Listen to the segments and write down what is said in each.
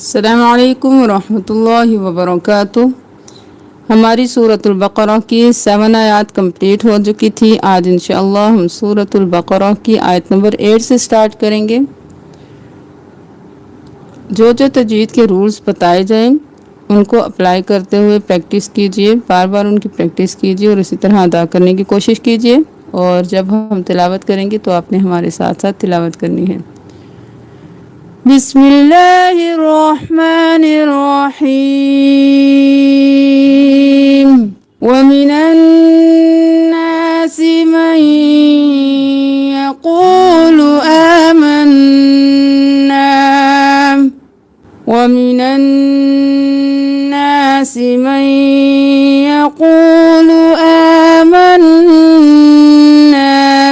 अस्सलामु अलैकुम वरहमतुल्लाहि वबरकातुह। हमारी सूरतुल बकरा की 7 आयत कंप्लीट हो चुकी थी। आज इंशाअल्लाह हम सूरतुल बकरा की आयत नंबर 8 से स्टार्ट करेंगे। जो जो तजवीद के रूल्स बताए जाएं उनको अप्लाई करते हुए प्रैक्टिस कीजिए, बार बार उनकी प्रैक्टिस कीजिए और इसी तरह अदा करने की कोशिश कीजिए। और जब हम तिलावत करेंगे तो आपने हमारे साथ साथ तिलावत करनी है। बिस्मिल्लाहिर्रहमानिर्रहीम। वमिनन्नासि मन यक़ूलु आमन्ना वमिनन्नासि मन यक़ूलु आमन्ना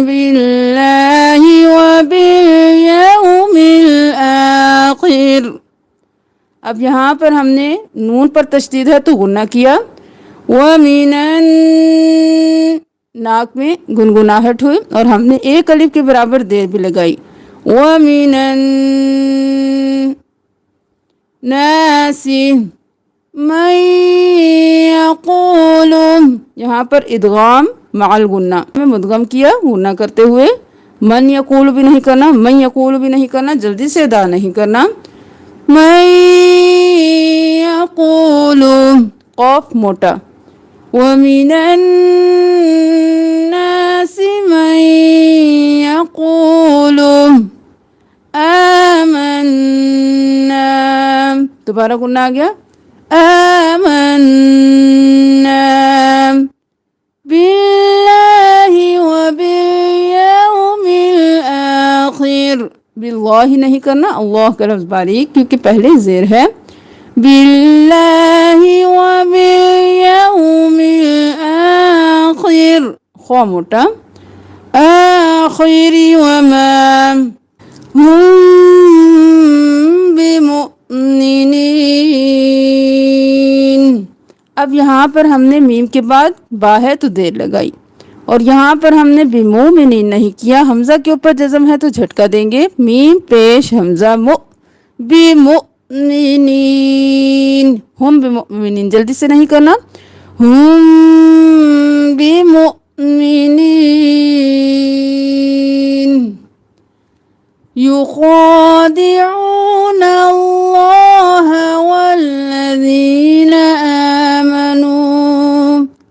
बिल्लाहि वबिल आखिर। अब यहाँ पर हमने नून पर तशदीद है तो गुन्ना किया। वमिनन नाक में गुनगुनाहट हुई और हमने एक अलिफ के बराबर देर भी लगाई। वमिनन नासी मन यक़ूलु, यहाँ पर इदगाम माल गुन्ना में मुदगम किया गुन्ना करते हुए। मन यक़ूलु भी नहीं करना, मन यक़ूलु भी नहीं करना, जल्दी से अदा नहीं करना। मन यक़ूलु क़ाफ मोटा। वमिनन नासि मन यक़ूलु आमन्ना, दोबारा गुन्ना आ गया। आमन्ना बिल्लाहि व बिल आखिर। बिल्लाहि नहीं करना, अल्लाह का लफ्ज़ बारीक क्योंकि पहले ज़ेर है। बिल्लाहि व बिल आखिर खौ मोटा। आखिरी वमा हुम बिमुमिनीन। अब यहाँ पर हमने मीम के बाद बा है तो देर लगाई और यहाँ पर हमने बिमुमिनीन नहीं किया। हमजा के ऊपर जज़म है तो झटका देंगे। मीम पेश हमजा मु बिमुमिनीन, हम बिमुमिनीन, जल्दी से नहीं करना। हम बिमुमिनीन युखादिऊन अल्लाह वल्लज़ीना आमनू।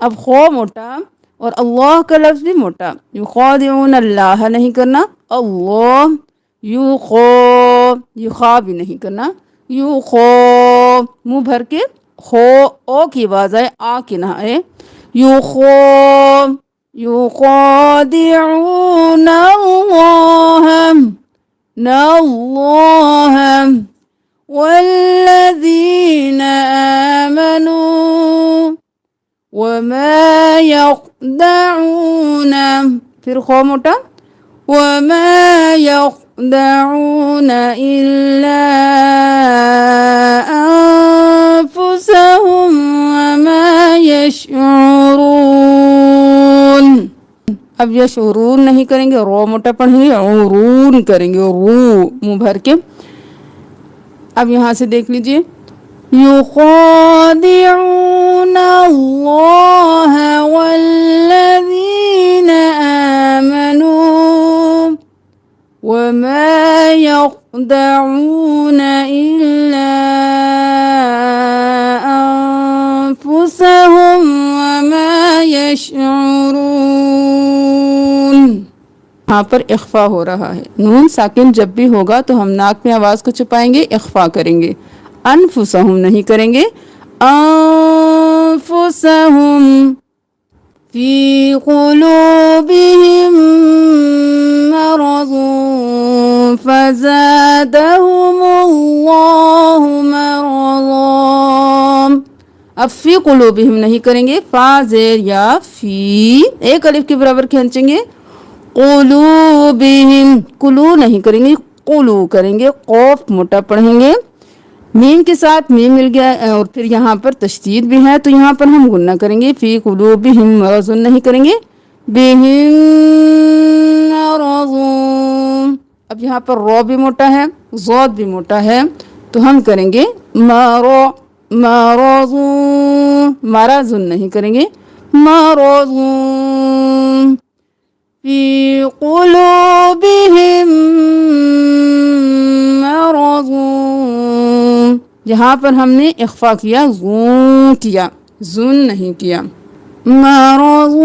अब खो मोटा और अल्लाह का लफ्ज़ भी मोटा। युखादिऊन अल्लाह नहीं करना, अल्लाह। युखा भी नहीं करना, युखो मुँह भर के खो ओ की आवाज़ आए, आ की ना आए। युखो युखादिऊन अल्लाह वल्लज़ीना आमनू वमा यख़दऊन, फिर खो मोटा। वमा यख़दऊन इल्ला अनफुसहुम वमा यशऊरून। अब यशऊरून नहीं करेंगे, रो मोटा पढ़ेंगे, उरून करेंगे, रू मुँह भर के। अब यहाँ से देख लीजिए। युखादिऊन अल्लाह वल्लज़ीना आमनू वमा यख़दऊन इल्ला अनफुसहुम वमा यशऊरून। यहाँ पर इख्फा हो रहा है। नून साकिन जब भी होगा तो हम नाक में आवाज़ को छुपाएंगे, इख्फा करेंगे। अनफुसहुम नहीं करेंगे। अनफुसहुम फी क़ुलूबिहिम मरज़ुन फ़ज़ादहुमुल्लाहु मरज़ा। अब फी क़ुलूबिहिम नहीं करेंगे, फा ज़ेर या फी एक अलिफ के बराबर खींचेंगे। क़ुलूबिहिम कुलू नहीं करेंगे, क़ुलू करेंगे, क़ाफ मोटा पढ़ेंगे। मीम के साथ मीम मिल गया और फिर यहाँ पर तशदीद भी है तो यहाँ पर हम गुन्ना करेंगे। फी क़ुलूबिहिम मरज़ुन नहीं करेंगे, बिहिम मरज़ुन। अब यहाँ पर रौ भी मोटा है, ज़ौद भी मोटा है تو ہم کریں گے مرو مرضو، مرض نہیں کریں گے، مرض فی قلوبہم مرض، یہاں پر ہم نے اخفا کیا، زون کیا، زون نہیں کیا، مرض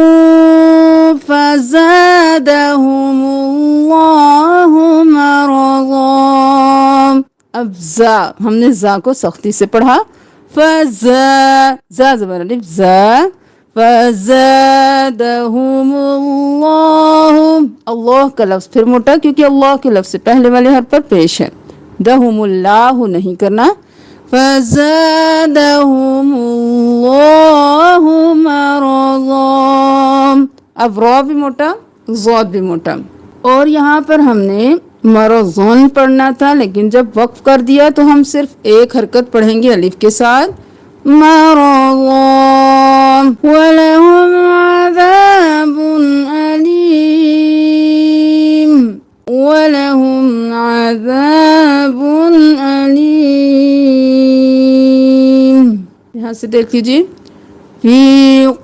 فزادہم اللہ مرضا، اب زا ہم نے زا کو سختی سے پڑھا، زا زبر الف زا، فزادہم اللہ، اللہ کا لفظ پھر موٹا کیونکہ اللہ کے لفظ سے پہلے والے حرف پر پیش ہے، دہم اللہ نہیں کرنا، فزادہم اللہ مرضا، اب را بھی موٹا ضاد بھی موٹا، اور یہاں پر ہم نے مرضون پڑھنا تھا، لیکن جب وقف کر دیا تو ہم صرف ایک حرکت پڑھیں گے الف کے ساتھ، مرضون وَلَهُمْ عَذَابٌ أَلِيمٌ وَلَهُمْ عَذَابٌ أَلِيمٌ، یہاں سے دیکھ لیجیے، فی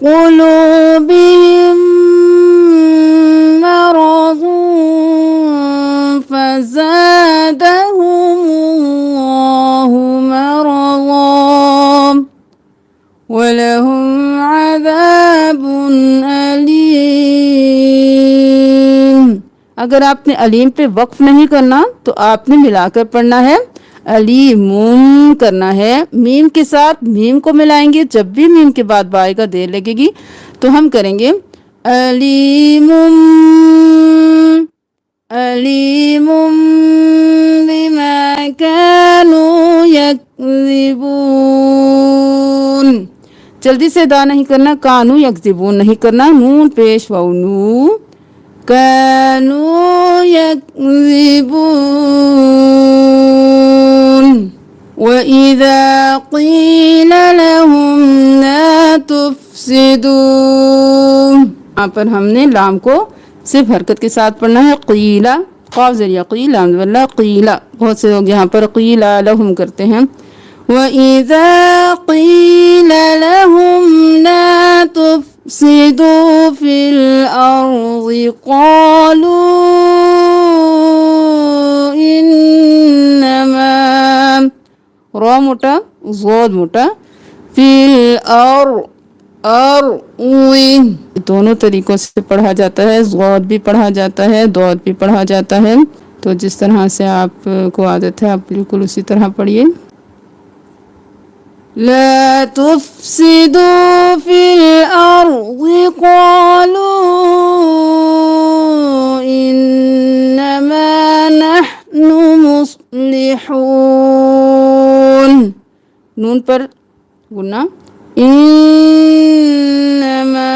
قلوبہم مرض فزادہم اللہ مرضا وَلَهُمْ عَذَابٌ أَلِيمٌ، اگر آپ نے علیم پہ وقف نہیں کرنا تو آپ نے ملا کر پڑھنا ہے، علیمٌ کرنا ہے، میم کے ساتھ میم کو ملائیں گے، جب بھی میم کے بعد بائے کا دیر لگے گی تو ہم کریں گے علیم علیم بما كانوا یکذبون، جلدی سے ادا نہیں کرنا، کانو یکذبون نہیں کرنا، نون پیش واو نو، كانوا يكذبون، وَإِذَا قِيلَ لَهُمْ لَا تُفْسِدُوا، یہاں پر ہم نے لام کو صرف حرکت کے ساتھ پڑھنا ہے، قیلا قاف ذریعہ قیل لام واللہ قیلا، بہت سے لوگ یہاں پر قیلا لہم کرتے ہیں، وَإِذَا قِيلَ لَهُمْ لَا تُفْسِدُوا فِي الْأَرْضِ قَالُوا إِنَّمَا، را موٹا ضاد موٹا، فی دونوں طریقوں سے پڑھا جاتا ہے، ضاد بھی پڑھا جاتا ہے، دود بھی پڑھا جاتا ہے، تو جس طرح سے آپ کو عادت ہے آپ بالکل اسی طرح پڑھیے، لا تفسدوا فی الارض قالوا انما نحن مصلحون، نون پر گنا، انما،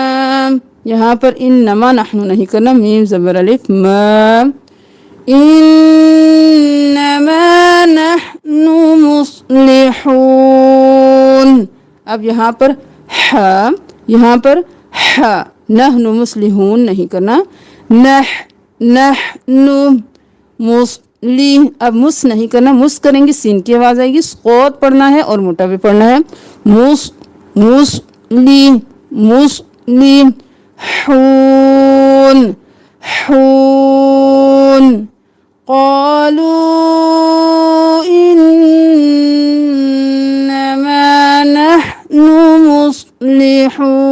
یہاں پر انما نحن نہیں کرنا، میم زبر الف ما، انما نحن مصلحون، اب یہاں پر نحن مصلحون نہیں کرنا، نحن مصلی، اب مس نہیں کرنا، مس کریں گے سین کی آواز آئے گی، سقوط پڑھنا ہے اور موٹا بھی پڑھنا ہے، مسلی حون قالوا انما نحن مصلحون،